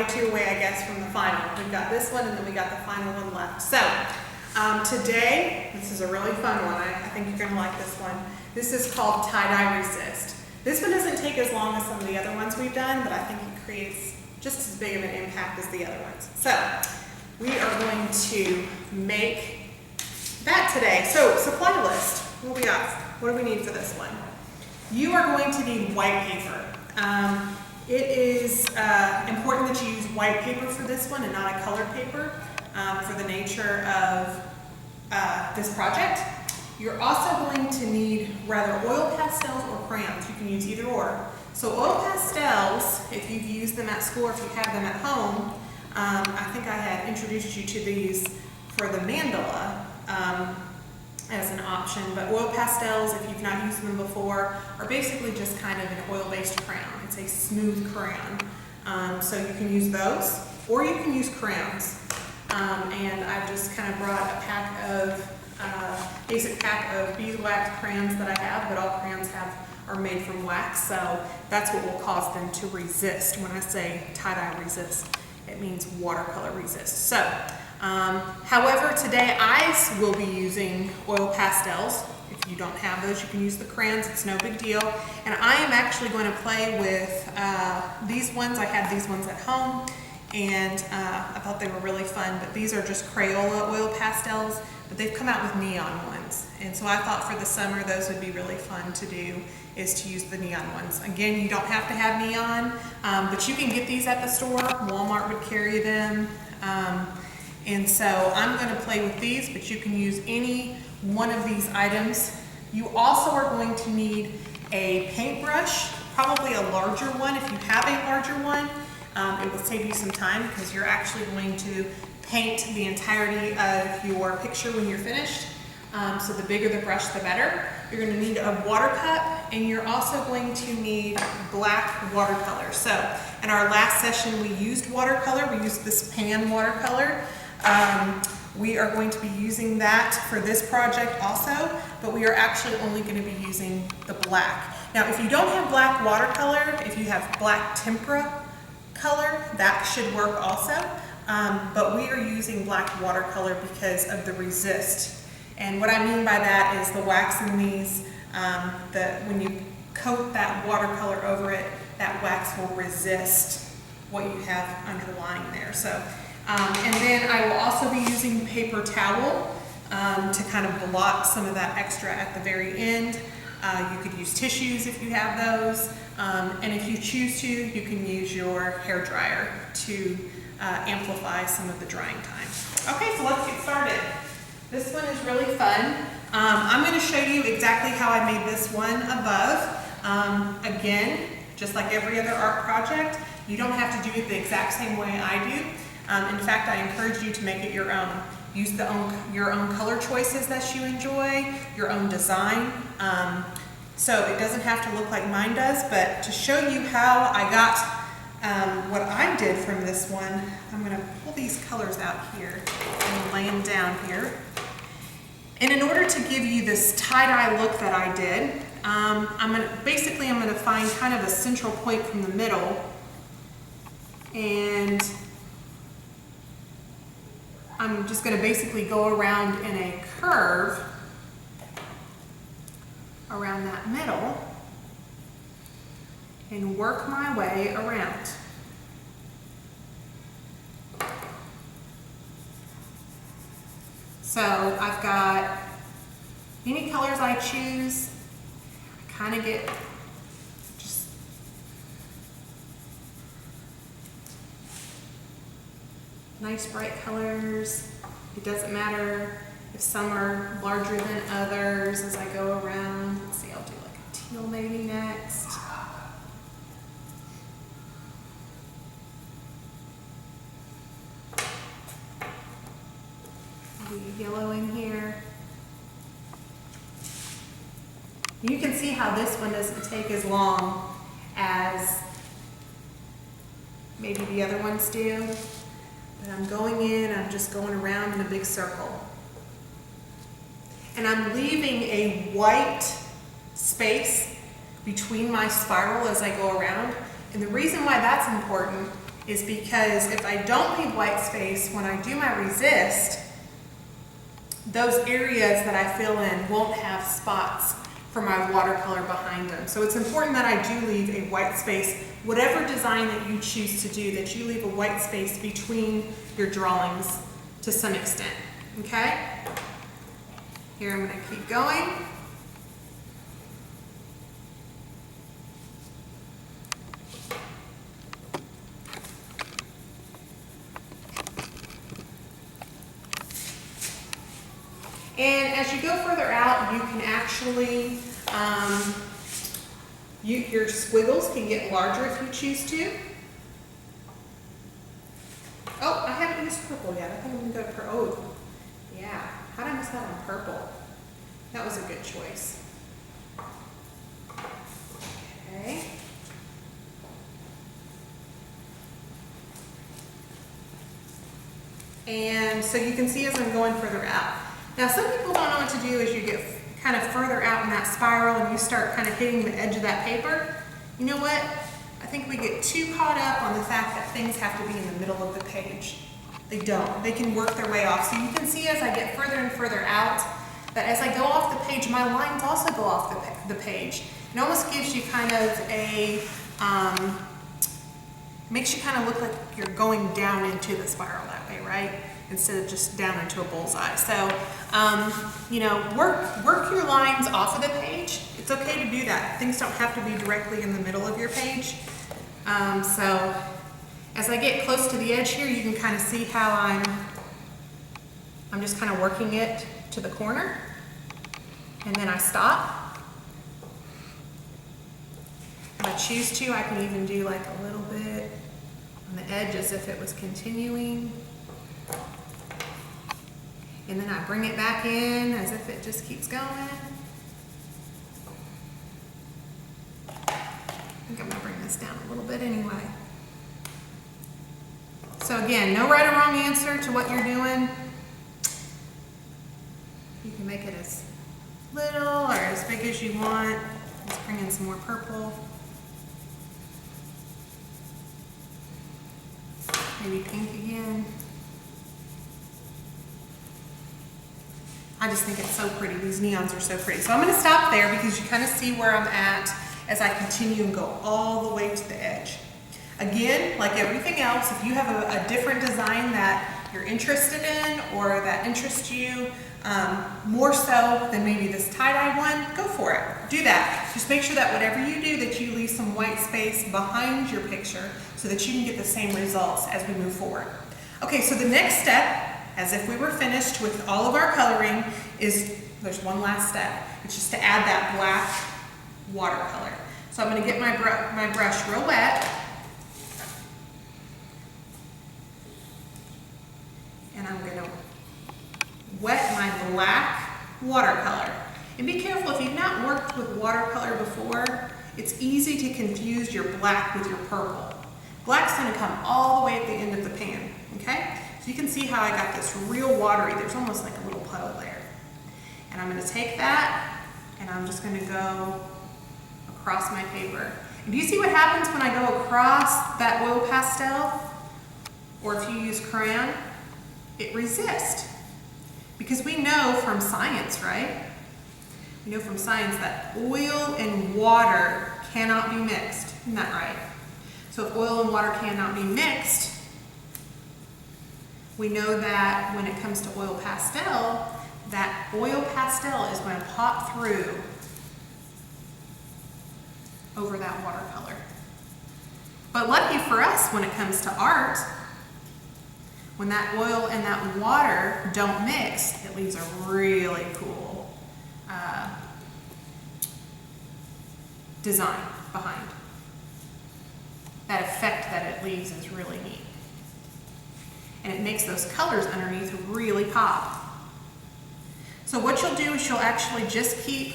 I guess, from the final. We've got this one and then we got the final one left. So today, this is a really fun one. I think you're gonna like this one. This is called tie-dye resist. This one doesn't take as long as some of the other ones we've done, but I think it creates just as big of an impact as the other ones. So we are going to make that today. So supply list, what we got? What do we need for this one? You are going to need white paper. It is important that you use white paper for this one and not a colored paper for the nature of this project. You're also going to need rather oil pastels or crayons. You can use either or. So oil pastels, if you've used them at school or if you have them at home, I think I had introduced you to these for the mandala as an option, but oil pastels, if you've not used them before, are basically just kind of an oil-based crayon. It's a smooth crayon. So you can use those, or you can use crayons. And I've just kind of brought a pack of, basic pack of beeswax crayons that I have, but all crayons are made from wax, so that's what will cause them to resist. When I say tie-dye resist, it means watercolor resist. So, however, today I will be using oil pastels. If you don't have those, you can use the crayons, it's no big deal. And I am actually going to play with these ones. I had these ones at home, and I thought they were really fun, but these are just Crayola oil pastels, but they've come out with neon ones. And so I thought for the summer, those would be really fun to do, is to use the neon ones. Again, you don't have to have neon, but you can get these at the store. Walmart would carry them. And so I'm going to play with these, but you can use any one of these items. You also are going to need a paintbrush, probably a larger one. If you have a larger one, it will save you some time because you're actually going to paint the entirety of your picture when you're finished. So the bigger the brush, the better. You're going to need a water cup, and you're also going to need black watercolor. So in our last session, we used watercolor. We used this pan watercolor. We are going to be using that for this project also, but we are actually only going to be using the black. Now, if you don't have black watercolor, if you have black tempera color, that should work also. But we are using black watercolor because of the resist. And what I mean by that is the wax in these, when you coat that watercolor over it, that wax will resist what you have underlying there. So, and then I will also be using paper towel to kind of blot some of that extra at the very end. You could use tissues if you have those. And if you choose to, you can use your hair dryer to amplify some of the drying time. Okay, so let's get started. This one is really fun. I'm going to show you exactly how I made this one above. Again, just like every other art project, you don't have to do it the exact same way I do. In fact, I encourage you to make it your own. Use your own color choices that you enjoy, your own design. So it doesn't have to look like mine does, but to show you how I got what I did from this one, I'm going to pull these colors out here and lay them down here. And in order to give you this tie-dye look that I did, I'm going to find kind of a central point from the middle, and I'm just going to basically go around in a curve around that middle and work my way around. So I've got any colors I choose. I kind of get just nice bright colors. It doesn't matter if some are larger than others as I go around. Let's see, I'll do like a teal maybe next. Yellow in here. You can see how this one doesn't take as long as maybe the other ones do. But I'm going in, I'm just going around in a big circle. And I'm leaving a white space between my spiral as I go around. And the reason why that's important is because if I don't leave white space when I do my resist, those areas that I fill in won't have spots for my watercolor behind them. So it's important that I do leave a white space, whatever design that you choose to do, that you leave a white space between your drawings to some extent, okay? Here I'm gonna keep going. And as you go further out, you can actually, your squiggles can get larger if you choose to. Oh, I haven't used purple yet. I think I'm gonna go for, oh, yeah. How did I miss that on purple? That was a good choice. Okay. And so you can see as I'm going further out. Now some people don't know what to do as you get kind of further out in that spiral and you start kind of hitting the edge of that paper. You know what? I think we get too caught up on the fact that things have to be in the middle of the page. They don't. They can work their way off. So you can see as I get further and further out that as I go off the page, my lines also go off the page. It almost gives you kind of a, makes you kind of look like you're going down into the spiral that way, right? Instead of just down into a bullseye. So, you know, work your lines off of the page. It's okay to do that. Things don't have to be directly in the middle of your page. So, as I get close to the edge here, you can kind of see how I'm just kind of working it to the corner, and then I stop. If I choose to, I can even do like a little bit on the edge as if it was continuing. And then I bring it back in as if it just keeps going. I think I'm gonna bring this down a little bit anyway. So again, no right or wrong answer to what you're doing. You can make it as little or as big as you want. Let's bring in some more purple. Maybe pink again. I just think it's so pretty. These neons are so pretty. So I'm going to stop there because you kind of see where I'm at as I continue and go all the way to the edge. Again, like everything else, if you have a different design that you're interested in or that interests you more so than maybe this tie-dye one, go for it. Do that. Just make sure that whatever you do, that you leave some white space behind your picture so that you can get the same results as we move forward. Okay, so the next step, as if we were finished with all of our coloring, is there's one last step. It's just to add that black watercolor. So I'm going to get my brush real wet. And I'm going to wet my black watercolor. And be careful, if you've not worked with watercolor before, it's easy to confuse your black with your purple. Black's going to come all the way at the end of the pan, okay? So you can see how I got this real watery, there's almost like a little puddle there. And I'm going to take that and I'm just going to go across my paper. And do you see what happens when I go across that oil pastel? Or if you use crayon, it resists. Because we know from science, right? We know from science that oil and water cannot be mixed. Isn't that right? So if oil and water cannot be mixed, we know that when it comes to oil pastel, that oil pastel is going to pop through over that watercolor. But lucky for us, when it comes to art, when that oil and that water don't mix, it leaves a really cool design behind. That effect that it leaves is really neat. And it makes those colors underneath really pop. So what you'll do is you'll actually just keep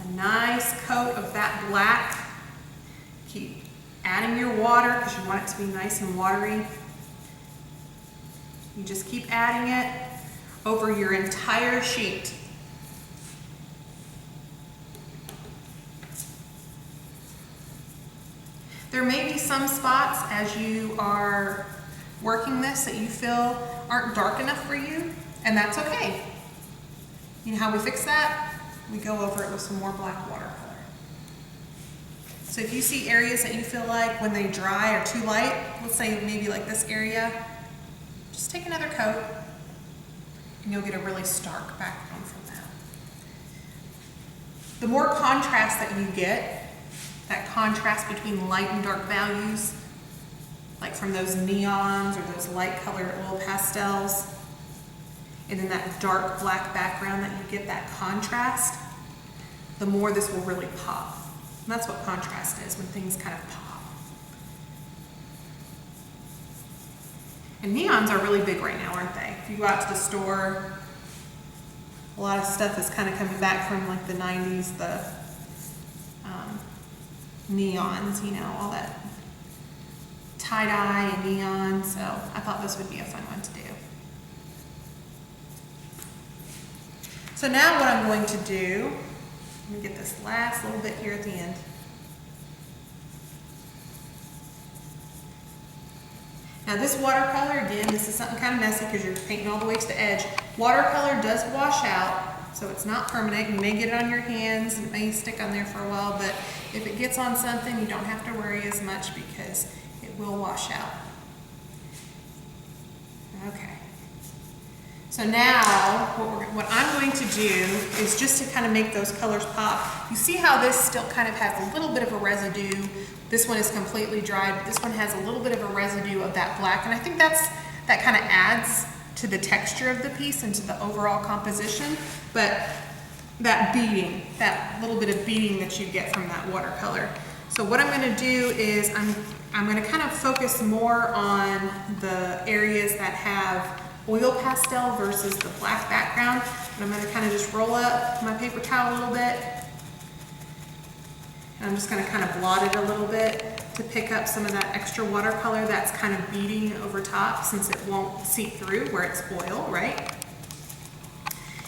a nice coat of that black. Keep adding your water because you want it to be nice and watery. You just keep adding it over your entire sheet. There may be some spots as you are working this that you feel aren't dark enough for you, and that's okay. You know how we fix that? We go over it with some more black watercolor. So if you see areas that you feel like when they dry are too light, let's say maybe like this area, just take another coat and you'll get a really stark background from that. The more contrast that you get, that contrast between light and dark values, like from those neons or those light colored oil pastels, and then that dark black background that you get, that contrast, the more this will really pop. And that's what contrast is, when things kind of pop. And neons are really big right now, aren't they? If you go out to the store, a lot of stuff is kind of coming back from like the 90s, the neons, you know, all that tie-dye and neon. So I thought this would be a fun one to do. So now what I'm going to do, let me get this last little bit here at the end. Now this watercolor, again, this is something kind of messy because you're painting all the way to the edge. Watercolor does wash out, so it's not permanent. You may get it on your hands, and it may stick on there for a while, but if it gets on something, you don't have to worry as much because it will wash out. Okay. So now, what I'm going to do is just to kind of make those colors pop. You see how this still kind of has a little bit of a residue. This one is completely dry, but this one has a little bit of a residue of that black, and I think that kind of adds to the texture of the piece and to the overall composition. But that beading, that little bit of beading that you get from that watercolor. So what I'm going to do is I'm going to kind of focus more on the areas that have oil pastel versus the black background. And I'm going to kind of just roll up my paper towel a little bit. And I'm just going to kind of blot it a little bit to pick up some of that extra watercolor that's kind of beading over top, since it won't seep through where it's oil, right?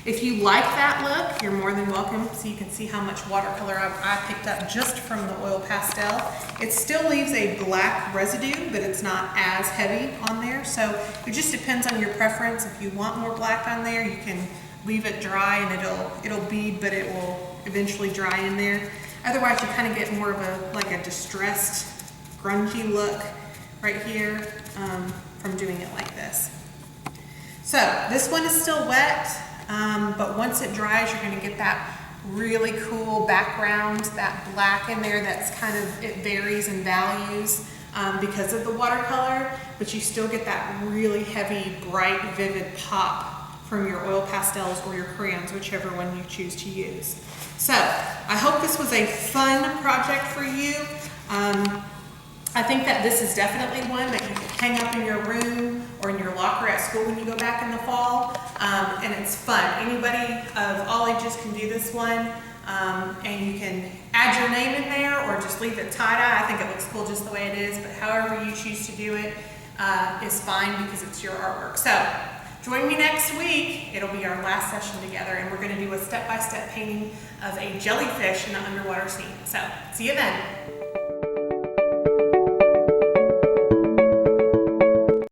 If you like that look, you're more than welcome. So you can see how much watercolor I picked up just from the oil pastel. It still leaves a black residue, but it's not as heavy on there. So it just depends on your preference. If you want more black on there, you can leave it dry and it'll bead, but it will eventually dry in there. Otherwise, you kind of get more of a distressed, grungy look right here from doing it like this. So this one is still wet. But once it dries, you're going to get that really cool background, that black in there that's kind of, it varies in values because of the watercolor, but you still get that really heavy, bright, vivid pop from your oil pastels or your crayons, whichever one you choose to use. So I hope this was a fun project for you. I think that this is definitely one that you can hang up in your room or in your locker at school when you go back in the fall, and it's fun. Anybody of all ages can do this one, and you can add your name in there or just leave it tie-dye. I think it looks cool just the way it is, but however you choose to do it is fine because it's your artwork. So join me next week. It'll be our last session together, and we're going to do a step-by-step painting of a jellyfish in an underwater scene. So see you then.